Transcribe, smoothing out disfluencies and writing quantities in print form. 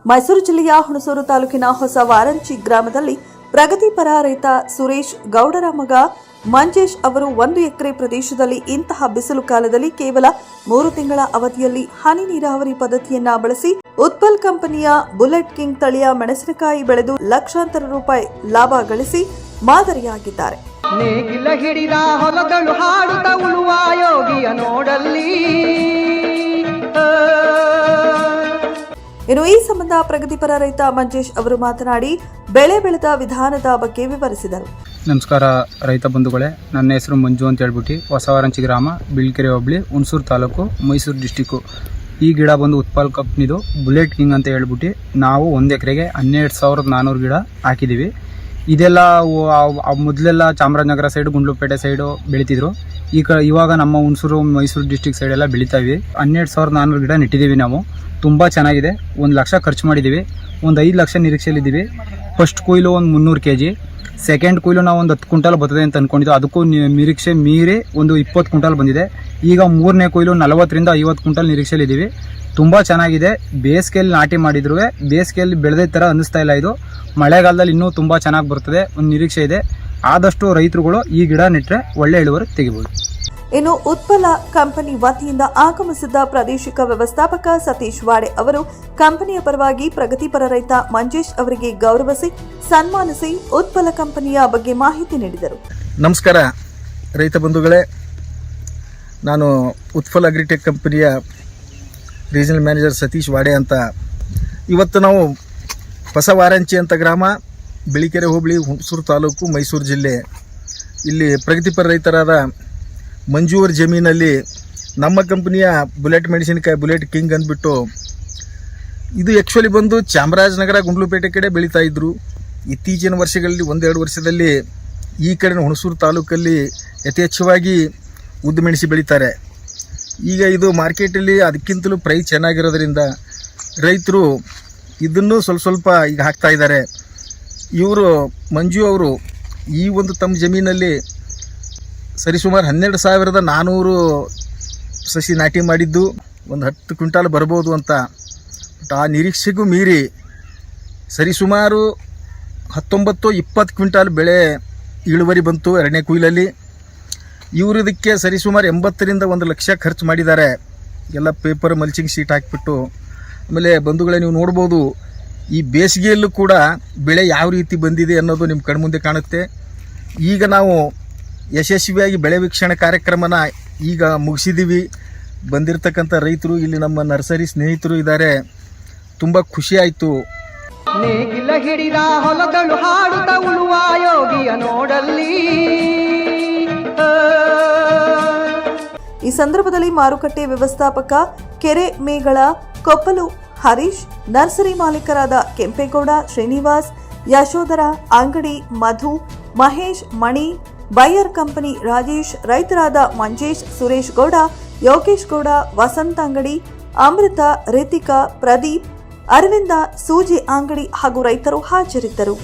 ಮೈಸೂರು ಜಿಲ್ಲೆಯ ಹುಣಸೂರು ತಾಲೂಕಿನ ಹೊಸ ವಾರಂಚಿ ಗ್ರಾಮದಲ್ಲಿ ಪ್ರಗತಿಪರ ರೈತ ಸುರೇಶ್ ಗೌಡರ ಮಗ ಮಂಜೇಶ್ ಅವರು 1 ಎಕರೆ ಪ್ರದೇಶದಲ್ಲಿ ಇಂತಹ ಬಿಸಿಲು ಕಾಲದಲ್ಲಿ ಕೇವಲ 3 ತಿಂಗಳ ಅವಧಿಯಲ್ಲಿ ಹನಿ ನೀರಾವರಿ ಪದ್ಧತಿಯನ್ನ ಬಳಸಿ ಉತ್ಪಲ್ ಕಂಪನಿಯ ಬುಲೆಟ್ ಕಿಂಗ್ ತಳಿಯ ಮೆಣಸಿನಕಾಯಿ ಬೆಳೆದು ಲಕ್ಷಾಂತರ ರೂಪಾಯಿ ಲಾಭ ಗಳಿಸಿ ಮಾದರಿಯಾಗಿದ್ದಾರೆ. ನೇಗಿಲ ಹಿಡಿದ ಹೊಲದಳು ಹಾಡುತ್ತ ಉಳುವ ಯೋಗಿಯ ನೋಡಲ್ಲಿ. ಇನ್ನು ಈ ಸಂಬಂಧ ಪ್ರಗತಿಪರ ರೈತ ಮಂಜೇಶ್ ಅವರು ಮಾತನಾಡಿ ಬೆಳೆ ಬೆಳೆದ ವಿಧಾನದ ಬಗ್ಗೆ ವಿವರಿಸಿದರು. ನಮಸ್ಕಾರ ರೈತ ಬಂಧುಗಳೇ, ನನ್ನ ಹೆಸರು ಮಂಜು ಅಂತ ಹೇಳ್ಬಿಟ್ಟು ಹೊಸವಾರಂಚಿ ಗ್ರಾಮ, ಬಿಳ್ಕೆರೆ ಹೋಬಳಿ, ಹುಣಸೂರು ತಾಲೂಕು, ಮೈಸೂರು ಡಿಸ್ಟಿಕ್ಕು. ಈ ಗಿಡ ಬಂದು ಉತ್ಪಲ್ ಕಂಪ್ನಿದು ಬುಲೆಟ್ ಕಿಂಗ್ ಅಂತ ಹೇಳ್ಬಿಟ್ಟು ನಾವು 1 ಎಕರೆಗೆ 12,400 ಗಿಡ ಹಾಕಿದ್ದೀವಿ. ಇದೆಲ್ಲ ಮೊದಲೆಲ್ಲ ಚಾಮರಾಜನಗರ ಸೈಡು, ಗುಂಡ್ಲುಪೇಟೆ ಸೈಡು ಬೆಳೀತಿದ್ರು. ಇವಾಗ ನಮ್ಮ ಹುಣಸೂರು ಮೈಸೂರು ಡಿಸ್ಟಿಕ್ ಸೈಡೆಲ್ಲ ಬೆಳೀತಾ ಇವಿ. 12,400 ಗಿಡ ನೆಟ್ಟಿದ್ದೀವಿ. ನಾವು ತುಂಬ ಚೆನ್ನಾಗಿದೆ. 1 ಲಕ್ಷ ಖರ್ಚು ಮಾಡಿದ್ದೀವಿ. ಒಂದು 5 ಲಕ್ಷ ನಿರೀಕ್ಷೆಯಲ್ಲಿದ್ದೀವಿ. ಫಸ್ಟ್ ಕೊಯ್ಲು ಒಂದು 300 kg, ಸೆಕೆಂಡ್ ಕೊಯ್ಲು ನಾವು ಒಂದು 10 ಕ್ವಿಂಟಲ್ ಬರ್ತದೆ ಅಂತ ಅಂದ್ಕೊಂಡಿದ್ದು. ಅದಕ್ಕೂ ನಿರೀಕ್ಷೆ ಮೀರಿ ಒಂದು 20 ಕ್ವಿಂಟಲ್ ಬಂದಿದೆ. ಈಗ 3ನೇ ಕೊಯ್ಲು 40ರಿಂದ 50 ಕ್ವಿಂಟಲ್ ನಿರೀಕ್ಷೆಯಲ್ಲಿದ್ದೀವಿ. ತುಂಬ ಚೆನ್ನಾಗಿದೆ. ಬೇಸಿಗೆಯಲ್ಲಿ ನಾಟಿ ಮಾಡಿದ್ರು ಬೇಸಿಗೆಯಲ್ಲಿ ಬೆಳೆದ ಥರ ಅನ್ನಿಸ್ತಾ ಇಲ್ಲ. ಇದು ಮಳೆಗಾಲದಲ್ಲಿ ಇನ್ನೂ ತುಂಬ ಚೆನ್ನಾಗಿ ಬರ್ತದೆ, ಒಂದು ನಿರೀಕ್ಷೆ ಇದೆ. ಆದಷ್ಟು ರೈತರುಗಳು ಈ ಗಿಡ ನೆಟ್ಟರೆ ಒಳ್ಳೆ ಇಳುವರಿ ತೆಗಿಬೋದು. ಇನ್ನು ಉತ್ಪಲ ಕಂಪನಿ ವತಿಯಿಂದ ಆಗಮಿಸಿದ್ದ ಪ್ರಾದೇಶಿಕ ವ್ಯವಸ್ಥಾಪಕ ಸತೀಶ್ ವಾಡೆ ಅವರು ಕಂಪನಿಯ ಪರವಾಗಿ ಪ್ರಗತಿಪರ ರೈತ ಮಂಜೇಶ್ ಅವರಿಗೆ ಗೌರವಿಸಿ ಸನ್ಮಾನಿಸಿ ಉತ್ಪಲ ಕಂಪನಿಯ ಬಗ್ಗೆ ಮಾಹಿತಿ ನೀಡಿದರು. ನಮಸ್ಕಾರ ರೈತ ಬಂಧುಗಳೇ, ನಾನು ಉತ್ಪಲ್ ಅಗ್ರಿಟೆಕ್ ಕಂಪನಿಯ ರೀಜನಲ್ ಮ್ಯಾನೇಜರ್ ಸತೀಶ್ ವಾಡೆ ಅಂತ. ಇವತ್ತು ನಾವು ಹೊಸ ವಾರಂಚಿ ಅಂತ ಗ್ರಾಮ, ಬಿಳಿಕೆರೆ ಹೋಬಳಿ, ಹುಣಸೂರು ತಾಲೂಕು, ಮೈಸೂರು ಜಿಲ್ಲೆ, ಇಲ್ಲಿ ಪ್ರಗತಿಪರ ರೈತರಾದ ಮಂಜೂವರ್ ಜಮೀನಲ್ಲಿ ನಮ್ಮ ಕಂಪನಿಯ ಬುಲೆಟ್ ಮೆಣಸಿನಕಾಯಿ ಬುಲೆಟ್ ಕಿಂಗ್ ಅಂದ್ಬಿಟ್ಟು, ಇದು ಆ್ಯಕ್ಚುಲಿ ಬಂದು ಚಾಮರಾಜನಗರ, ಗುಂಡ್ಲುಪೇಟೆ ಕಡೆ ಬೆಳೀತಾ ಇದ್ದರು. ಇತ್ತೀಚಿನ ವರ್ಷಗಳಲ್ಲಿ 1-2 ವರ್ಷದಲ್ಲಿ ಈ ಕಡೆ ಹುಣಸೂರು ತಾಲೂಕಲ್ಲಿ ಯಥೇಚ್ಛವಾಗಿ ಉದ್ದು ಮೆಣಸಿ ಬೆಳೀತಾರೆ. ಈಗ ಇದು ಮಾರ್ಕೆಟಲ್ಲಿ ಅದಕ್ಕಿಂತಲೂ ಪ್ರೈಸ್ ಚೆನ್ನಾಗಿರೋದ್ರಿಂದ ರೈತರು ಇದನ್ನು ಸ್ವಲ್ಪ ಈಗ ಹಾಕ್ತಾ ಇದ್ದಾರೆ. ಇವರು ಮಂಜು ಅವರು ಈ ಒಂದು ತಮ್ಮ ಜಮೀನಲ್ಲಿ ಸರಿಸುಮಾರು 12,400 ಸಸಿ ನಾಟಿ ಮಾಡಿದ್ದು, ಒಂದು 10 ಕ್ವಿಂಟಾಲ್ ಬರ್ಬೋದು ಅಂತ. ಬಟ್ ಆ ನಿರೀಕ್ಷೆಗೂ ಮೀರಿ ಸರಿಸುಮಾರು 19-20 ಕ್ವಿಂಟಾಲ್ ಬೆಳೆ ಇಳುವರಿ ಬಂತು 2ನೇ ಕೊಯ್ಲಲ್ಲಿ. ಇವರು ಇದಕ್ಕೆ ಸರಿಸುಮಾರು 80ರಿಂದ 1 ಲಕ್ಷ ಖರ್ಚು ಮಾಡಿದ್ದಾರೆ. ಎಲ್ಲ ಪೇಪರ್ ಮಲ್ಚಿಂಗ್ ಶೀಟ್ ಹಾಕಿಬಿಟ್ಟು. ಆಮೇಲೆ ಬಂಧುಗಳೇ, ನೀವು ನೋಡ್ಬೋದು ಈ ಬೇಸಿಗೆಯಲ್ಲೂ ಕೂಡ ಬೆಳೆ ಯಾವ ರೀತಿ ಬಂದಿದೆ ಅನ್ನೋದು ನಿಮ್ಮ ಕಣ್ಮುಂದೆ ಕಾಣುತ್ತೆ. ಈಗ ನಾವು ಯಶಸ್ವಿಯಾಗಿ ಬೆಳೆ ವೀಕ್ಷಣೆ ಕಾರ್ಯಕ್ರಮನ ಈಗ ಮುಗಿಸಿದ್ದೀವಿ. ಬಂದಿರತಕ್ಕಂಥ ರೈತರು, ಇಲ್ಲಿ ನಮ್ಮ ನರ್ಸರಿ ಸ್ನೇಹಿತರು ಇದ್ದಾರೆ. ತುಂಬ ಖುಷಿ ಆಯಿತು. ನೇಗಿಲ ಹಿಡಿದ ಹೊಲದಳು ಹಾಡುತ್ತ ಉಳುವ ಯೋಗಿಯ ನೋಡಲ್ಲಿ. ಈ ಸಂದರ್ಭದಲ್ಲಿ ಮಾರುಕಟ್ಟೆ ವ್ಯವಸ್ಥಾಪಕ ಕೆರೆ ಮೇಗಳ ಕೊಪ್ಪಲು ಹರೀಶ್, ನರ್ಸರಿ ಮಾಲೀಕರಾದ ಕೆಂಪೇಗೌಡ, ಶ್ರೀನಿವಾಸ್, ಯಶೋಧರ, ಅಂಗಡಿ ಮಧು, ಮಹೇಶ್, ಮಣಿ, ಬೈಯರ್ ಕಂಪನಿ ರಾಜೇಶ್, ರೈತರಾದ ಮಂಜೇಶ್, ಸುರೇಶ್ ಗೌಡ, ಯೋಗೇಶ್ ಗೌಡ, ವಸಂತ ಅಂಗಡಿ, ಅಮೃತ, ರಿತಿಕಾ, ಪ್ರದೀಪ್, ಅರವಿಂದ, ಸೂಜಿ ಅಂಗಡಿ ಹಾಗೂ ರೈತರು ಹಾಜರಿದ್ದರು.